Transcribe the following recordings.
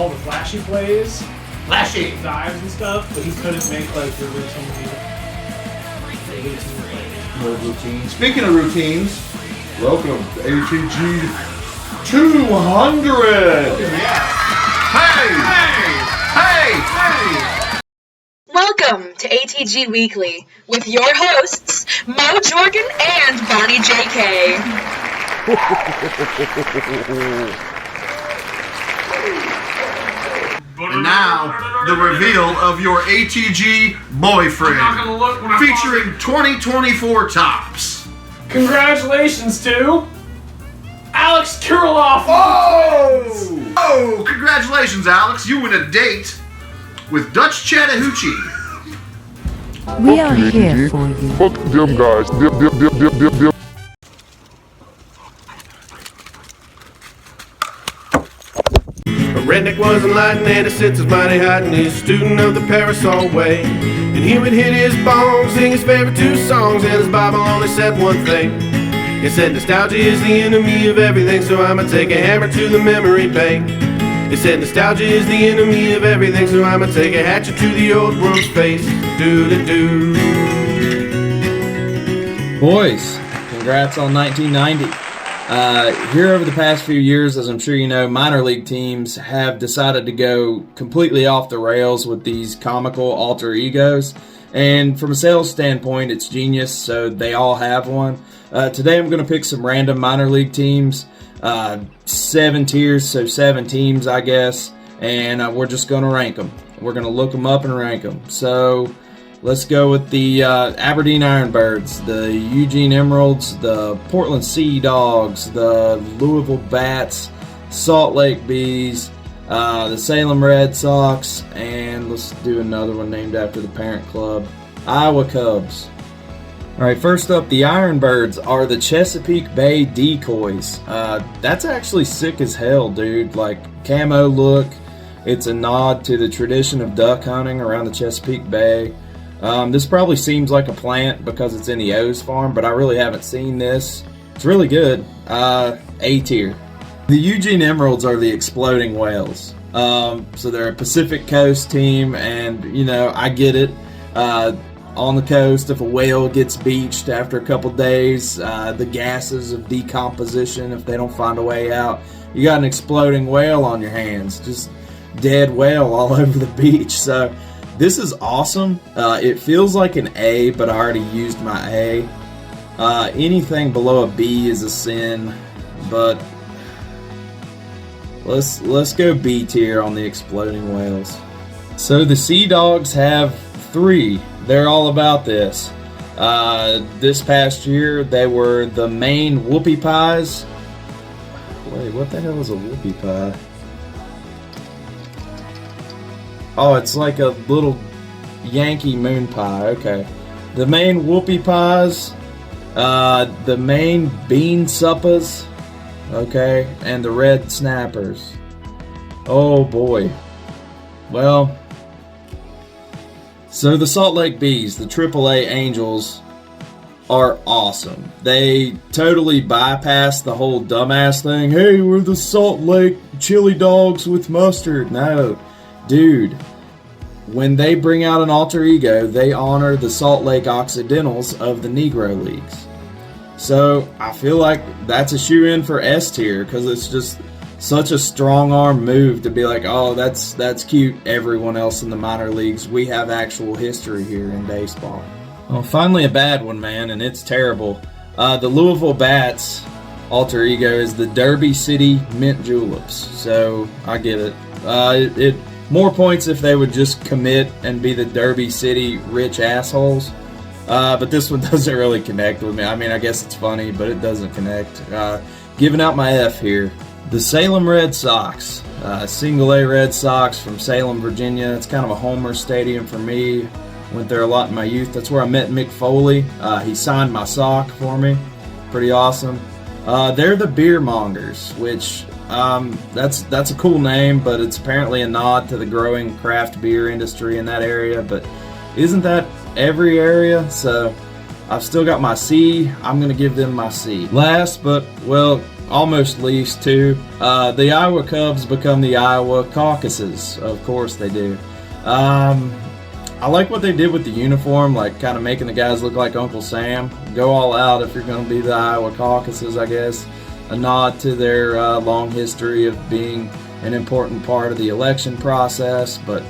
all the flashy plays, flashy dives and stuff, but he couldn't make like the routine plays. No routine. Speaking of routines, welcome to ATG 200. Yeah. Hey! Welcome to ATG Weekly with your hosts, Mo Jorgen and Bonnie JK. And now, the reveal of your ATG boyfriend, featuring 2024 tops. Congratulations to Alex Kuriloff. Oh, congratulations, Alex. You win a date with Dutch Chattahoochee. We are here for you. Fuck them guys. Them. A redneck was enlightened and his senses mighty heightened. He's a student of the parasol way. And he would hit his bong, sing his favorite two songs, and his Bible only said one thing. It said nostalgia is the enemy of everything, so I'ma take a hammer to the memory bank. It said nostalgia is the enemy of everything, so I'ma take a hatchet to the old world's face. Do-do-do. Boys, congrats on 1990. Here over the past few years, as I'm sure you know, minor league teams have decided to go completely off the rails with these comical alter egos. And from a sales standpoint, it's genius, so they all have one. Today I'm going to pick some random minor league teams, 7 tiers, so 7 teams, I guess, and we're just going to rank them. We're going to look them up and rank them. So let's go with the Aberdeen Ironbirds, the Eugene Emeralds, the Portland Sea Dogs, the Louisville Bats, Salt Lake Bees, the Salem Red Sox, and let's do another one named after the parent club, Iowa Cubs. All right, first up, the Ironbirds are the Chesapeake Bay Decoys. That's actually sick as hell, dude. Like, camo look. It's a nod to the tradition of duck hunting around the Chesapeake Bay. This probably seems like a plant because it's in the O's farm, but I really haven't seen this. It's really good. A tier. The Eugene Emeralds are the Exploding Whales. So they're a Pacific Coast team, and, you know, I get it. On the coast, if a whale gets beached after a couple days, the gases of decomposition, if they don't find a way out, you got an exploding whale on your hands. Just dead whale all over the beach. So this is awesome. It feels like an A, but I already used my A. Anything below a B is a sin, but let's go B tier on the Exploding Whales. So the Sea Dogs have 3. They're all about this. This past year, they were the Maine Whoopie Pies. Wait, what the hell is a whoopie pie? Oh, it's like a little Yankee moon pie. Okay. The Maine Whoopie Pies, the Maine Bean Suppas, okay, and the Red Snappers. Oh boy. Well, so the Salt Lake Bees, the AAA Angels, are awesome. They totally bypass the whole dumbass thing. Hey, we're the Salt Lake Chili Dogs with mustard. No, dude. When they bring out an alter ego, they honor the Salt Lake Occidentals of the Negro Leagues. So I feel like that's a shoe-in for S tier because it's just such a strong arm move to be like, oh, that's cute. Everyone else in the minor leagues, we have actual history here in baseball. Well, finally a bad one, man, and it's terrible. The Louisville Bats alter ego is the Derby City Mint Juleps. So I get it. It more points if they would just commit and be the Derby City rich assholes. But this one doesn't really connect with me. I mean, I guess it's funny, but it doesn't connect. Giving out my F here. The Salem Red Sox, single A Red Sox from Salem, Virginia. It's kind of a homer stadium for me. Went there a lot in my youth. That's where I met Mick Foley. He signed my sock for me. Pretty awesome. They're the Beer Mongers, which that's a cool name, but it's apparently a nod to the growing craft beer industry in that area. But isn't that every area? So I've still got my C. I'm going to give them my C. Last, but, well, almost least too. The Iowa Cubs become the Iowa Caucuses. Of course they do. I like what they did with the uniform, like kind of making the guys look like Uncle Sam. Go all out if you're going to be the Iowa Caucuses, I guess. A nod to their long history of being an important part of the election process. But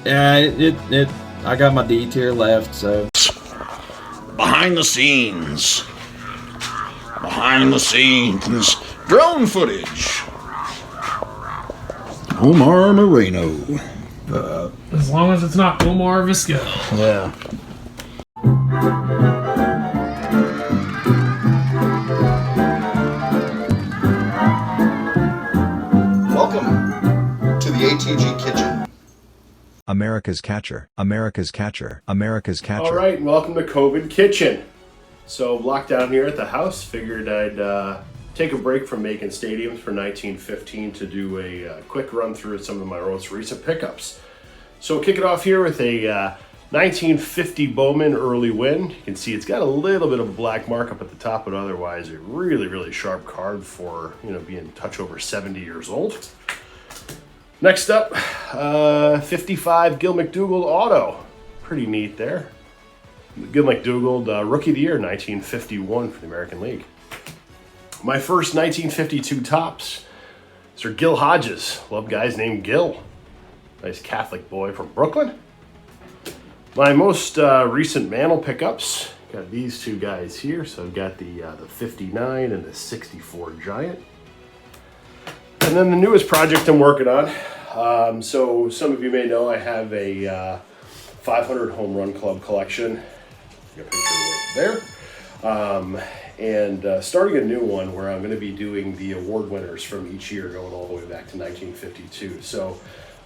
yeah, I got my D tier left, so. Behind the scenes. Behind the scenes. Drone footage. Omar Moreno. As long as it's not Omar Vizquel. Yeah. Welcome to the ATG Kitchen. America's Catcher, America's Catcher, America's Catcher. All right, welcome to COVID Kitchen. So, locked down here at the house, figured I'd take a break from making stadiums for 1915 to do a quick run through some of my most recent pickups. So, kick it off here with a 1950 Bowman early win. You can see it's got a little bit of a black mark up at the top, but otherwise a really, really sharp card for, being a touch over 70 years old. Next up, 55 Gil McDougald auto. Pretty neat there. Gil McDougald, Rookie of the Year, 1951 for the American League. My first 1952 tops, Sir Gil Hodges. Love guys named Gil. Nice Catholic boy from Brooklyn. My most recent Mantle pickups, got these two guys here. So I've got the 59 and the 64 Giant. And then the newest project I'm working on. So some of you may know I have a 500 home run club collection. Got a picture right there. And starting a new one where I'm going to be doing the award winners from each year going all the way back to 1952. So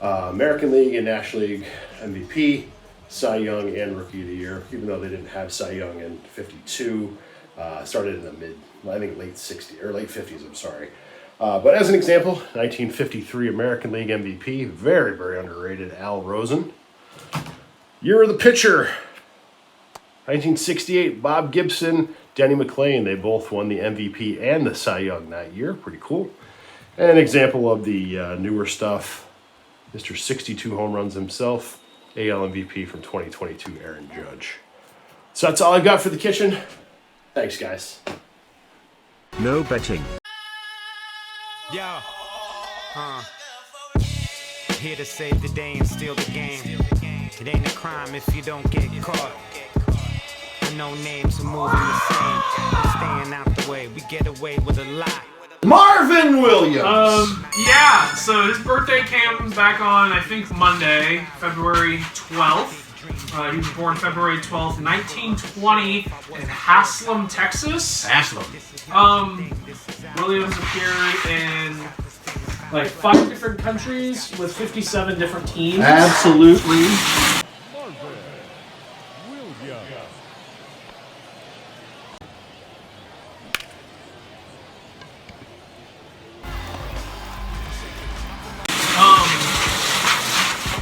American League and National League MVP, Cy Young, and Rookie of the Year, even though they didn't have Cy Young in 52. Started in the late 60s, or late 50s, I'm sorry. But as an example, 1953 American League MVP, very, very underrated, Al Rosen. Year of the pitcher, 1968, Bob Gibson, Denny McLain. They both won the MVP and the Cy Young that year. Pretty cool. And an example of the newer stuff, Mr. 62 home runs himself, AL MVP from 2022, Aaron Judge. So that's all I've got for the kitchen. Thanks, guys. No betting. Yo, here to save the day and steal the game. It ain't a crime if you don't get caught. I know names are moving the same. Staying out the way, we get away with a lot. Marvin Williams. Yeah, so his birthday came back on, I think, Monday, February 12th. He was born February 12th, 1920 in Haslam, Texas. Haslam. Williams appeared in like 5 different countries with 57 different teams. Absolutely.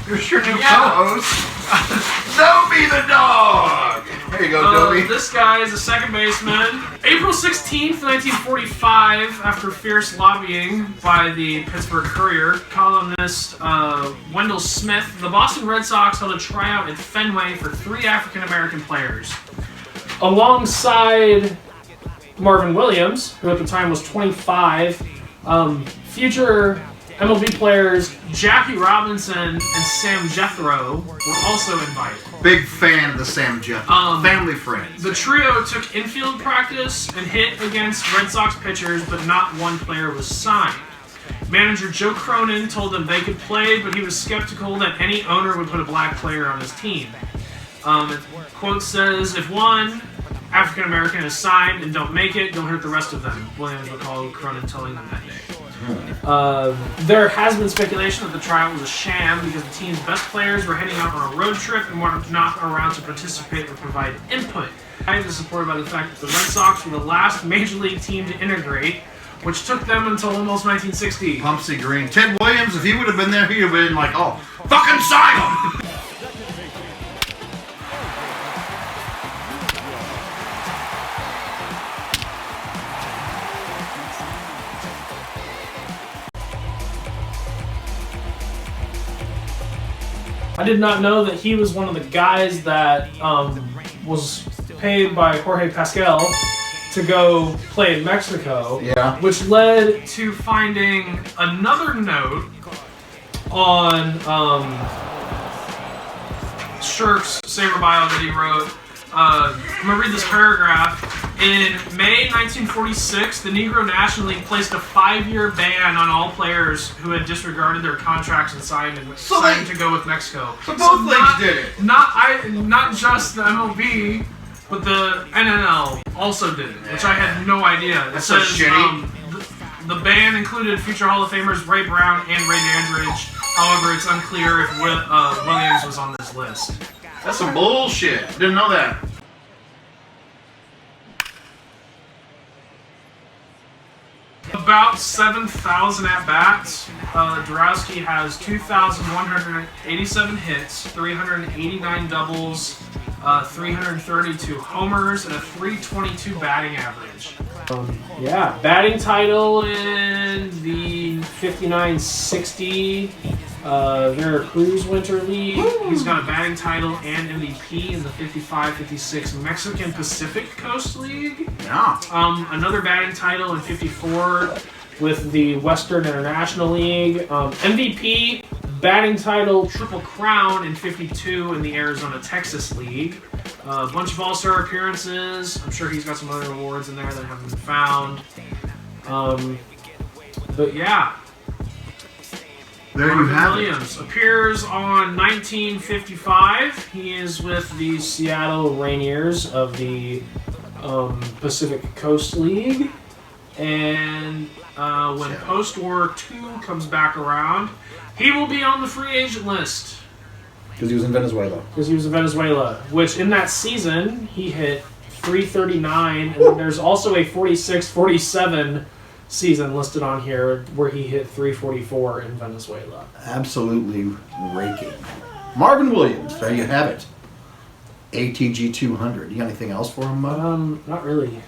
Here's your new co-host, Dobie the dog. There you go, Dobie. This guy is a second baseman. April 16th, 1945, after fierce lobbying by the Pittsburgh Courier, columnist Wendell Smith, the Boston Red Sox held a tryout at Fenway for 3 African-American players. Alongside Marvin Williams, who at the time was 25, future MLB players Jackie Robinson and Sam Jethro were also invited. Big fan of the Sam Jethro. Family friends. The trio took infield practice and hit against Red Sox pitchers, but not one player was signed. Manager Joe Cronin told them they could play, but he was skeptical that any owner would put a black player on his team. The quote says, "If one African American is signed and don't make it, don't hurt the rest of them," Williams recalled Cronin telling them that day. There has been speculation that the tryout was a sham because the team's best players were heading out on a road trip and were not around to participate or provide input. This is supported by the fact that the Red Sox were the last major league team to integrate, which took them until almost 1960. Pumpsy Green. Ted Williams, if he would have been there, he would have been like, oh, fucking sign him! I did not know that he was one of the guys that was paid by Jorge Pascal to go play in Mexico. Yeah. Which led to finding another note on Shirk's Saber bio that he wrote. I'm going to read this paragraph. In May 1946, the Negro National League placed a 5-year ban on all players who had disregarded their contracts and signed to go with Mexico. So both leagues did it. Not just the MLB, but the NNL also did it, which I had no idea. That's so shitty. The ban included future Hall of Famers Ray Brown and Ray Dandridge. However, it's unclear if Williams was on this list. That's some bullshit. Didn't know that. About 7,000 at-bats. Dorowski has 2,187 hits, 389 doubles, 332 homers, and a 322 batting average. Yeah, batting title in the 59-60 Veracruz Winter League. He's got a batting title and MVP in the 55-56 Mexican Pacific Coast League. Yeah. Another batting title in 54 with the Western International League. MVP, batting title, Triple Crown in 52 in the Arizona-Texas League. A bunch of All-Star appearances. I'm sure he's got some other awards in there that haven't been found. But yeah. There Marvin you have Williams appears on 1955. He is with the Seattle Rainiers of the Pacific Coast League. And when post-war II comes back around, he will be on the free agent list. Because he was in Venezuela. Which in that season, he hit 339. And then there's also a 46-47 season listed on here where he hit 344 in Venezuela. Absolutely raking. Marvin Williams, there you have it. ATG 200. You got anything else for him, Mo? Not really.